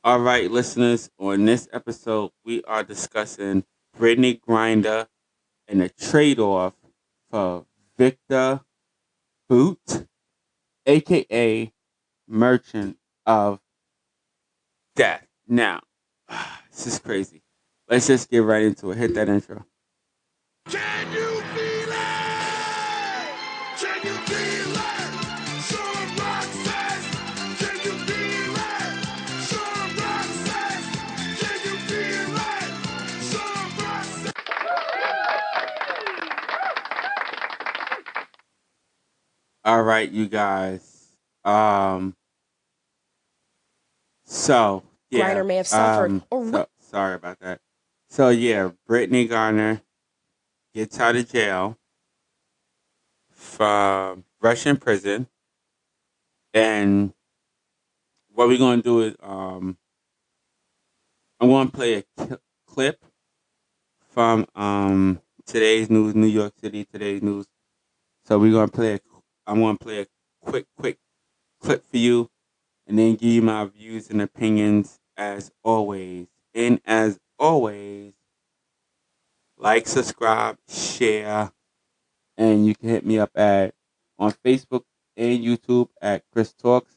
All right, listeners, on this episode, we are discussing Britney Griner and a trade off for Victor Boot, aka Merchant of Death. Now, this is crazy. Let's just get right into it. Hit that intro. Can you feel it? Can you feel it? Some rock says, can you feel it? Some rock says, can you feel it? Some rock says. All right, you guys. Um, so yeah. Griner may have suffered or So sorry about that. So yeah, Brittany Garner gets out of jail from Russian prison, and what we're gonna do is I'm gonna play a clip from today's news, New York City today's news. So we're gonna play. I'm gonna play a quick clip for you, and then give you my views and opinions as always. And as always, like, subscribe, share, and you can hit me up at on Facebook and YouTube at Chris Talks,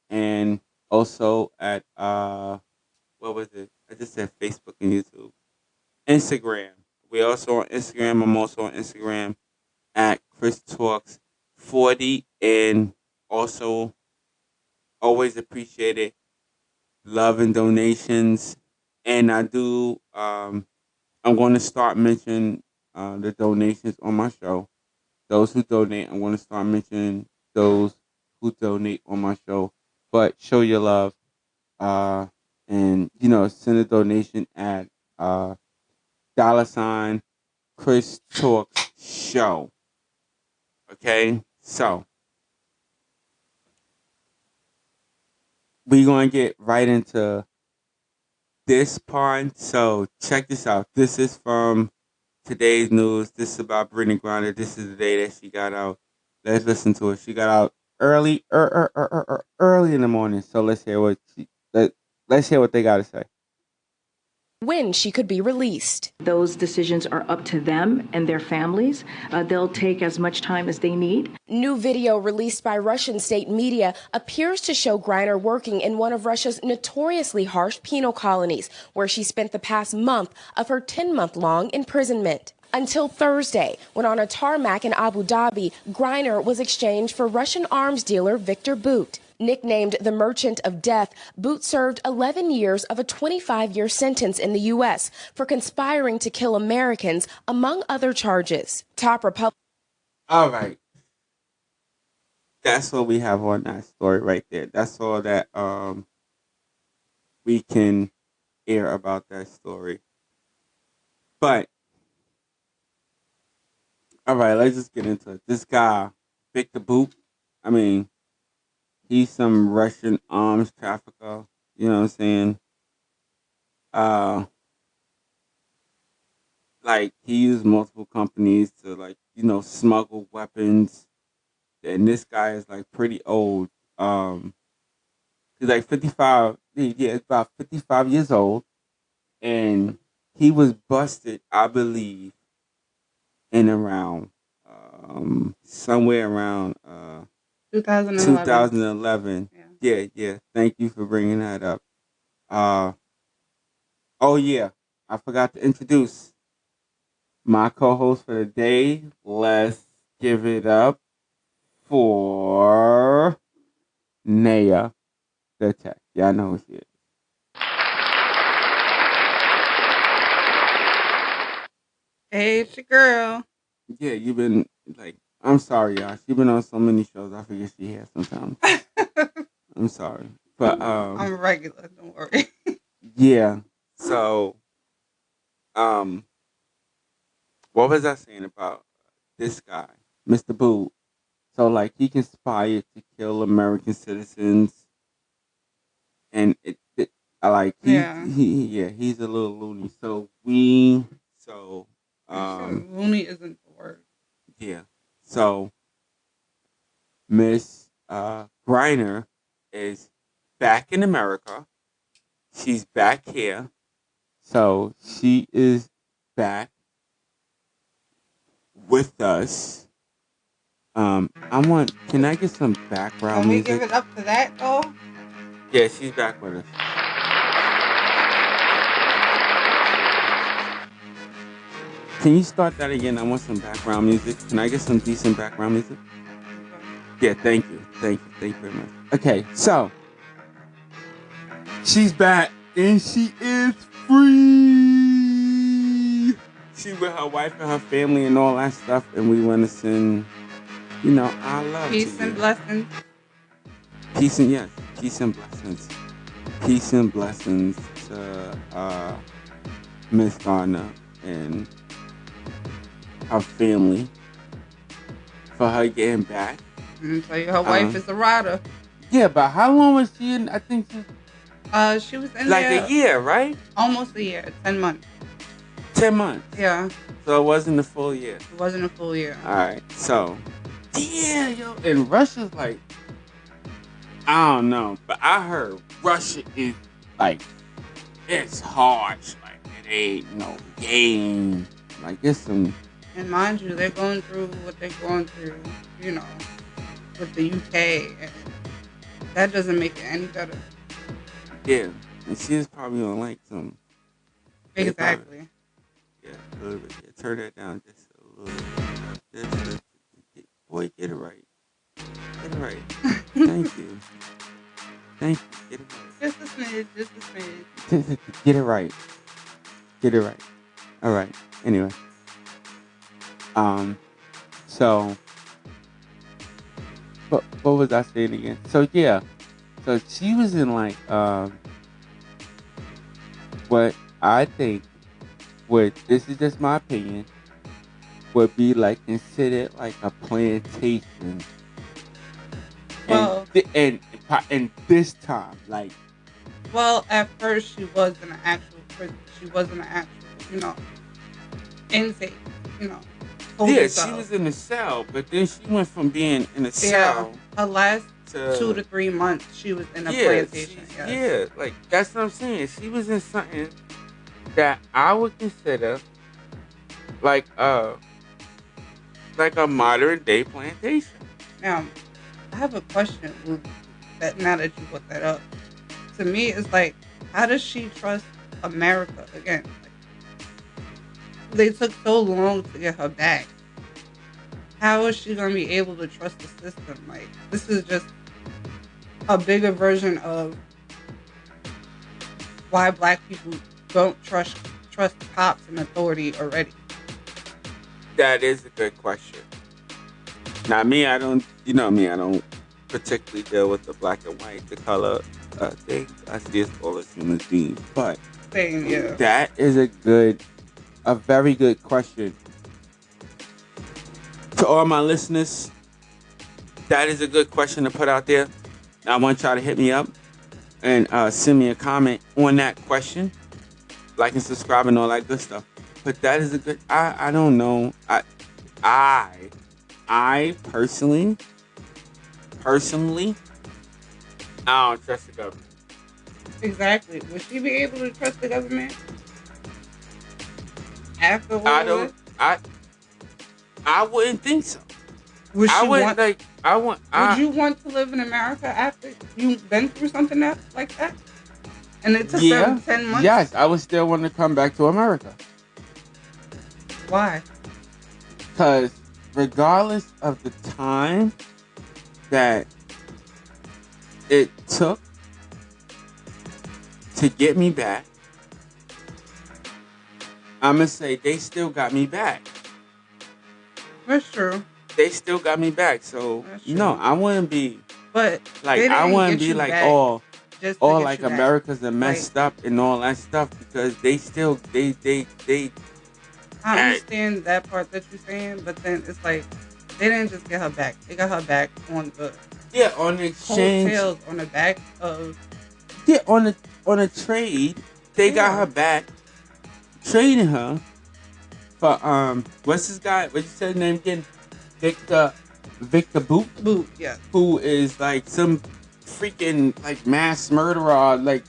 and also at what was it? I just said Facebook and YouTube. Instagram. We also on Instagram. I'm also on Instagram at Chris Talks 40, and also always appreciate it. Love and donations, and I do. I'm going to start mentioning the donations on my show. Those who donate, I'm going to start mentioning those who donate on my show. But show your love, uh, and send a donation at $ Chris Talks Show. Okay, so we're gonna get right into this part. So check this out. This is from today's news. This is about Brittany Griner. This is the day that she got out. Let's listen to it. She got out early in the morning. So let's hear what they got to say. when she could be released. Those decisions are up to them and their families. They'll take as much time as they need. New video released by Russian state media appears to show Griner working in one of Russia's notoriously harsh penal colonies, where she spent the past month of her 10-month-long imprisonment. Until Thursday, when on a tarmac in Abu Dhabi, Griner was exchanged for Russian arms dealer Victor Bout. Nicknamed the Merchant of Death, Boot served 11 years of a 25-year sentence in the U.S. for conspiring to kill Americans, among other charges. Top Republican. All right, that's what we have on that story right there. That's all that we can air about that story. But all right, let's just get into it. This guy, Victor Boot. I mean, he's some Russian arms trafficker. You know what I'm saying? Uh, like he used multiple companies to smuggle weapons. And this guy is like pretty old. He's like 55. Yeah, it's about 55 years old, and he was busted, I believe, in around somewhere around 2011. 2011. Yeah. Yeah. Thank you for bringing that up. Uh, oh yeah, I forgot to introduce my co-host for the day. Let's give it up for Naya the Tech. Y'all know who she is. Hey, it's your girl. Yeah, you've been like. I'm sorry, y'all. She's been on so many shows. I forget she has sometimes. I'm sorry, but I'm regular. Don't worry. yeah. So um, what was I saying about this guy, Mr. Boo? So like he conspired to kill American citizens, and I like Yeah. he's a little loony. So Actually, um loony isn't the word. yeah. So Miss Griner is back in America, she's back here. So she is back with us. Can I get some background Can we give music? it up to that though? Yeah, she's back with us. Can you start that again? I want some background music. Can I get some decent background music? Yeah, thank you. Thank you very much. Okay, so she's back and she is free. She with her wife and her family and all that stuff, and we want to send, our love Peace to and you. blessings. Peace and yes, peace and blessings. Peace and blessings to Miss Garner and her family for her getting back. Tell you her wife is a rider. Yeah, but how long was she in? I think She was in like there a year, right? almost a year, 10 months. 10 months. Yeah, So it wasn't a full year. it wasn't a full year. All right. So, yeah, yo. And Russia's like, I don't know, but I heard Russia is like, it's harsh. Like, it ain't no game. Like, it's some. And mind you, they're going through what they're going through, with the UK. And that doesn't make it any better. Yeah. And she's probably on like some. Exactly. Yeah, a little bit. Yeah, turn that down just a little bit. Boy, get it right. Get it right. Thank you. Thank you. Get it right. Just a smidge. Get it right. Get it right. All right. Anyway. So, what was I saying again? So yeah. So she was in like what I think this is just my opinion, would be like considered like a plantation. Well, And this time, like, well, at first she was in an actual prison. She wasn't an actual, intake, yeah, she was in a cell, but then she went from being in a cell. Her last to 2 to 3 months, she was in a plantation. Yes. Yeah, like that's what I'm saying. She was in something that I would consider like a modern day plantation. Now, I have a question. That now that you put that up, to me, it's like, how does she trust America again? Like, they took so long to get her back. How is she gonna be able to trust the system? Like, this is just a bigger version of why black people don't trust cops and authority already. That is a good question. Now, me, I don't particularly deal with the black and white, the color thing. I see us all as human beings. But Same, yeah. that is a very good question. To all my listeners, that is a good question to put out there. I want y'all to hit me up and send me a comment on that question. Like and subscribe and all that good stuff. But that is a good. I don't know. I personally, I don't trust the government. Exactly. Would she be able to trust the government after all I of don't. this? I wouldn't think so. Would I she wouldn't want? like. I want. Would you want to live in America after you've been through something like that? And it took them 10 months. Yes, I would still want to come back to America. Why? Because regardless of the time that it took to get me back, I'm going to say they still got me back. That's true. They still got me back. So, no, I wouldn't be But like, I wouldn't be like, all like America's are messed up and all that stuff, because they still, I understand that part that you're saying, but then it's like, they didn't just get her back. They got her back on the on the exchange. Hotels, on the back of. Yeah, on a trade. They got her back, trading her for, what's this guy? What you said his name again? Victor Boot, yeah. Who is like some freaking like mass murderer, like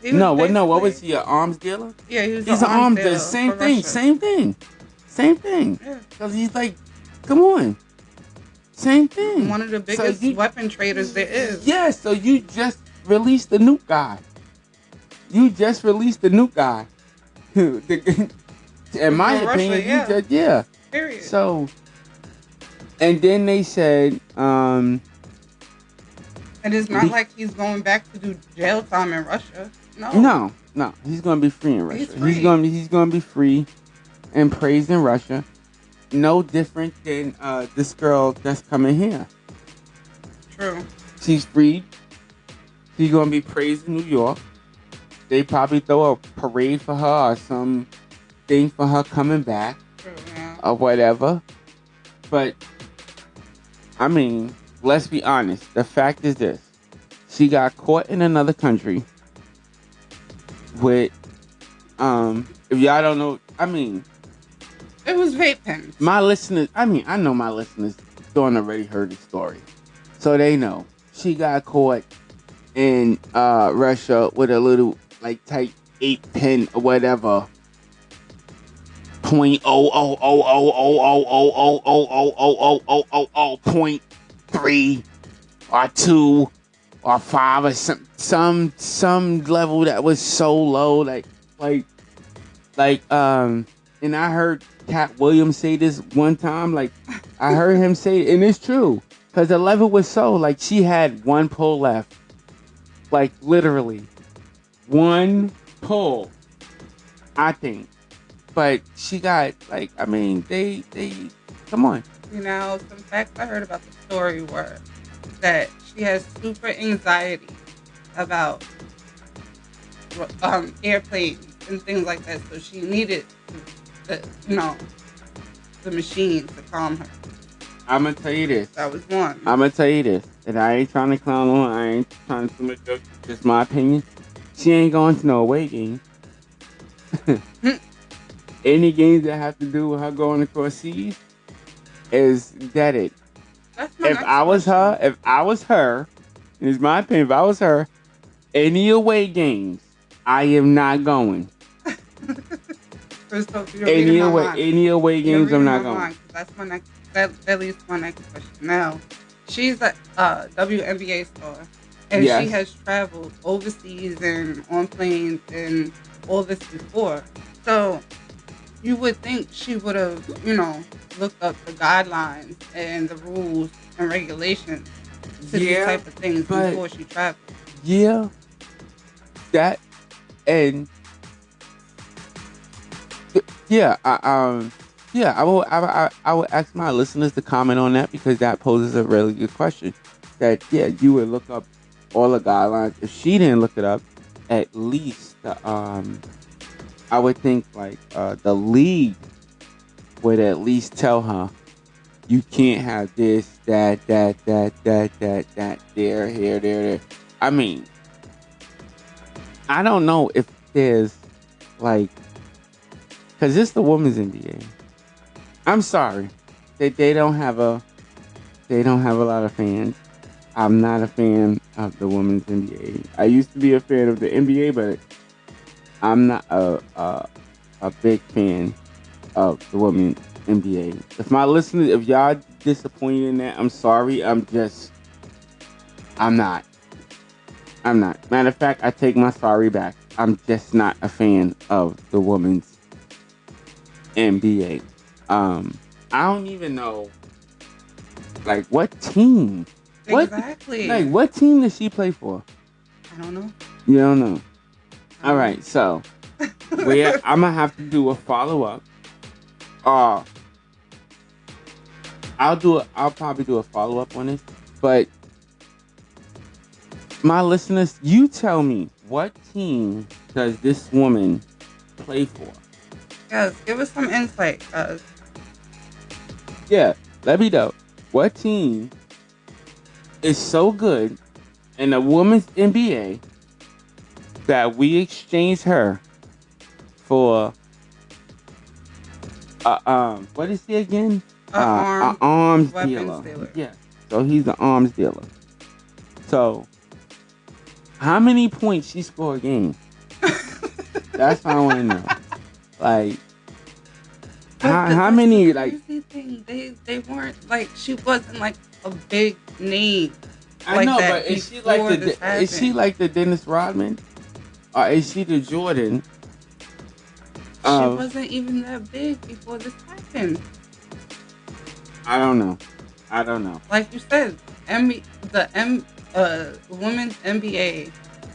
He was No, what? No, what basically, was he? An arms dealer? yeah, he was the He's an arms arms dealer. dealer Same for thing. Russia. Same thing. Same thing. Yeah. Because he's like, come on. Same thing. One of the So biggest you, weapon traders there is. yeah. So you just released the nuke guy. You just released the nuke guy. In my For Russia, opinion, you yeah. just yeah. Period. So, and then they said, And it's not like he's going back to do jail time in Russia. No. no, he's gonna be free in Russia. He's free. He's gonna be free and praised in Russia. No different than this girl that's coming here. True. She's free. She's gonna be praised in New York. They probably throw a parade for her or some thing for her coming back True, yeah. or whatever. But I mean, let's be honest. The fact is this: she got caught in another country with if y'all don't know, I mean, It was vape pens. my listeners, I mean, I know my listeners don't already heard the story, so they know she got caught in Russia with a little like type 8 pen or whatever. 0.0000000000000.3 or 2 or 5 or some level that was so low, and I heard Cat Williams say this one time, like I heard him say it, and it's true because the level was so like she had one pull left, like literally one pull, I think. But she got like, I mean, they come on. You know, some facts I heard about the story were that she has super anxiety about airplanes and things like that. So she needed, the machine to calm her. I'm gonna tell you this. That was one. I'm gonna tell you this, and I ain't trying to clown on. I ain't trying to do much joke. Just my opinion. She ain't going to no away game. Any games that have to do with her going across seas is that it. That's my If next I was question. her, and it's my opinion, if I was her, any away games, I am not going. Crystal, you're reading my mind. Any away You're games, I'm reading not my going. mind, 'cause that's my next. That leads to my next question. Now, she's a WNBA star, and Yes. she has traveled overseas and on planes and all this before. So you would think she would have, looked up the guidelines and the rules and regulations to these Yeah, type of things but- before she traveled. Yeah, that and yeah, I will ask my listeners to comment on that because that poses a really good question. That you would look up all the guidelines. If she didn't look it up, at least I would think like the league would at least tell her you can't have this, that, there, here, there. I mean, I don't know if there's like, because it's the women's NBA. I'm sorry that they don't have a lot of fans. I'm not a fan of the women's NBA. I used to be a fan of the NBA, but I'm not a big fan of the women's NBA. If my listeners, if y'all disappointed in that, I'm sorry. I'm not. Matter of fact, I take my sorry back. I'm just not a fan of the women's NBA. I don't even know, like, what team. Exactly. What team does she play for? I don't know. You don't know. All right, so I'm gonna have to do a follow up. I'll probably do a follow up on this, but my listeners, you tell me, what team does this woman play for? Yes, give us some insight, guys. Yeah, let me know. What team is so good in the women's NBA that we exchange her for what is he again? An arms weapons dealer. Yeah. So he's an arms dealer. So how many points she score a game? That's what I want to know. Like, But how that's the many like? crazy thing. They weren't like she wasn't like a big name I like know, but that before this is she happened. like the Dennis Rodman, or is she the Jordan She of? wasn't even that big before this happened. I don't know. I don't know. Like you said, the women's NBA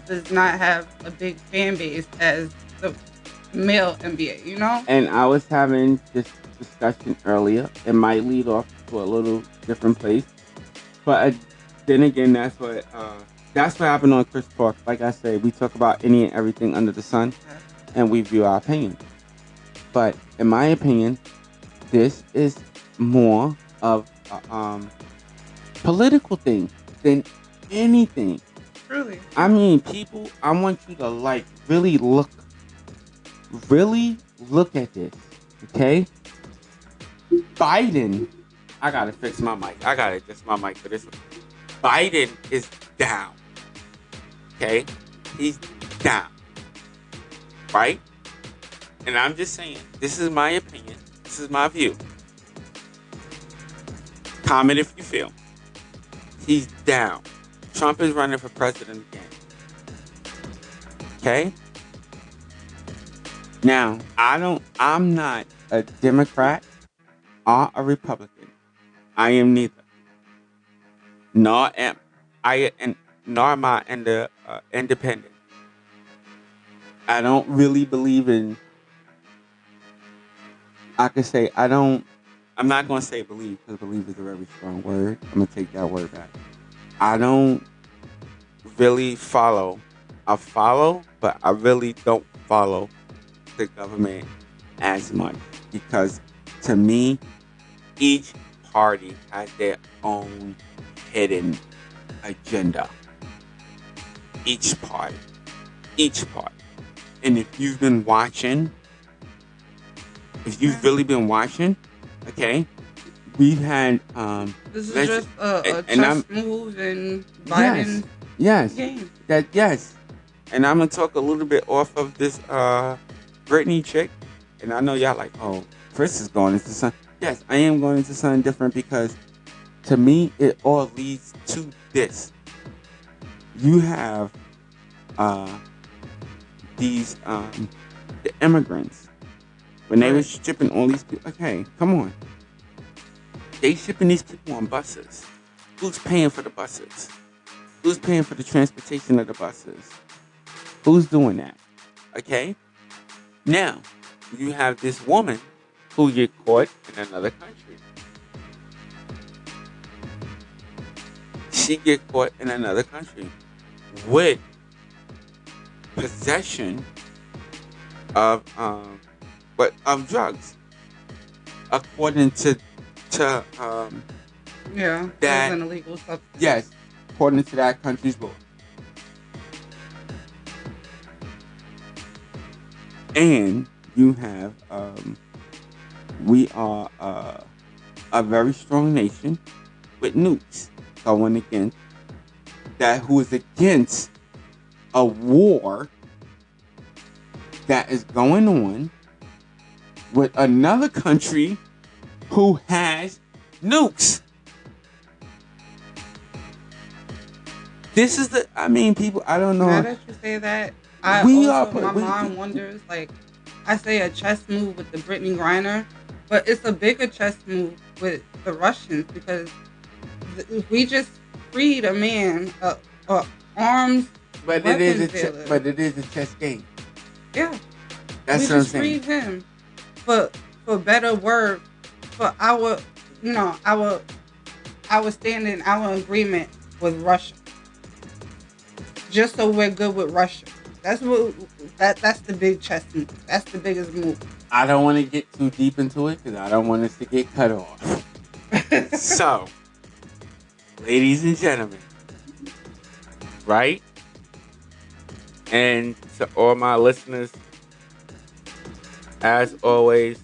does not have a big fan base as the male NBA. You know? And I was having this discussion earlier. It might lead off to a little different place, but then again, that's what happened on Chris Talk. Like I said, we talk about any and everything under the sun, and we view our opinion. But in my opinion, this is more of a political thing than anything. Truly. I mean, people, I want you to like really look at this, okay? Biden, I gotta fix my mic. I gotta adjust my mic for this one. Biden is down, okay? He's down, right? And I'm just saying, this is my opinion. This is my view. Comment if you feel. He's down. Trump is running for president again. Okay? Now, I'm not a Democrat or a Republican. I am neither. Nor am I, and nor am I independent. I don't really believe in, I could say, I'm not going to say believe, because believe is a very strong word. I'm going to take that word back. I don't really follow. I follow, but I really don't follow the government as much, because to me, each party has their own hidden agenda. Each party. And if you've really been watching, okay, we've had This is just a and chess move in yes, Biden's yes, game. yes, and I'm gonna talk a little bit off of this Britney chick, and I know y'all like, oh, Chris is going into something. Yes, I am going into something different, because to me it all leads to this. You have these the immigrants, when they were Right. shipping all these people. Okay, come on, they shipping these people on buses. Who's paying for the buses? Who's paying for the transportation of the buses? Who's doing that? Okay. Now, you have this woman who get caught in another country. She get caught in another country with possession of of drugs, according to Yeah, it was that. an illegal substance. Yes, according to that country's law. And you have we are a very strong nation with nukes going against who is against a war that is going on with another country who has nukes. This is people, I don't know. Now that you say that, my mind wonders, like, I say a chess move with the Britney Griner, but it's a bigger chess move with the Russians, because we just freed a man, arms, But it is a chess game. Yeah, That's we what I'm just saying. freed him for better word, for our, our standing, our agreement with Russia, just so we're good with Russia. That's the big chess move. That's the biggest move. I don't want to get too deep into it, because I don't want us to get cut off. So, ladies and gentlemen, right? And to all my listeners, as always,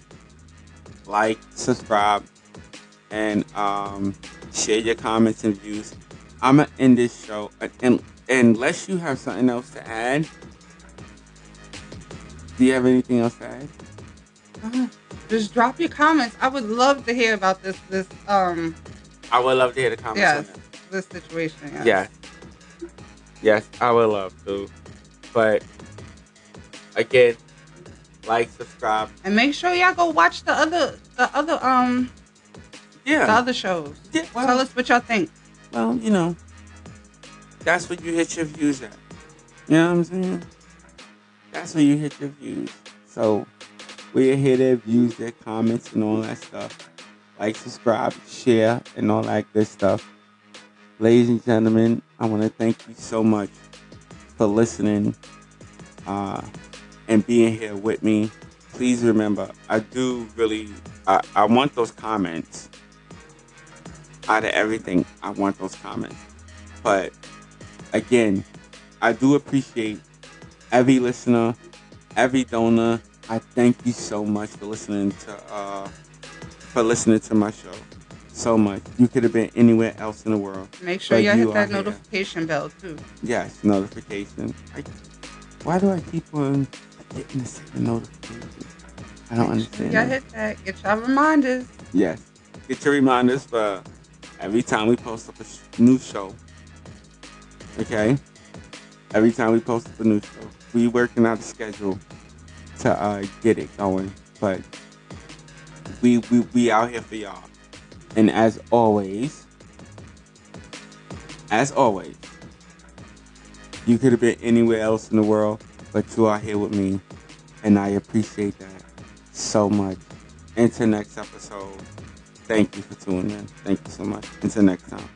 like, subscribe, and share your comments and views. I'm gonna end this show, and unless you have something else to add, Do you have anything else to add? Just drop your comments. I would love to hear about this I would love to hear the comments on yes, that. this situation. Yes, yes, I would love to. But again, like, subscribe. And make sure y'all go watch the Yeah, other shows. yeah. Tell us what y'all think. Well, that's what you hit your views at. You know what I'm saying? That's where you hit your views. So we'll hear their views, their comments, and all that stuff. Like, subscribe, share, and all that good stuff. Ladies and gentlemen, I want to thank you so much for listening and being here with me. Please remember, I want those comments. Out of everything, I want those comments. But again, I do appreciate every listener, every donor. I thank you so much for listening to my show. So much. You could have been anywhere else in the world. Make sure but y'all you hit that are here. notification bell too. Yes, notification. Why do I keep on getting to say the notification? I don't understand. Y'all that. hit that. Get y'all reminders. Yes. Get your reminders for every time we post up a new show. Okay? Every time we post up a new show. We working out a schedule to get it going. But we out here for y'all. And as always, you could have been anywhere else in the world, but you are here with me. And I appreciate that so much. Until next episode, thank you for tuning in. Thank you so much. Until next time.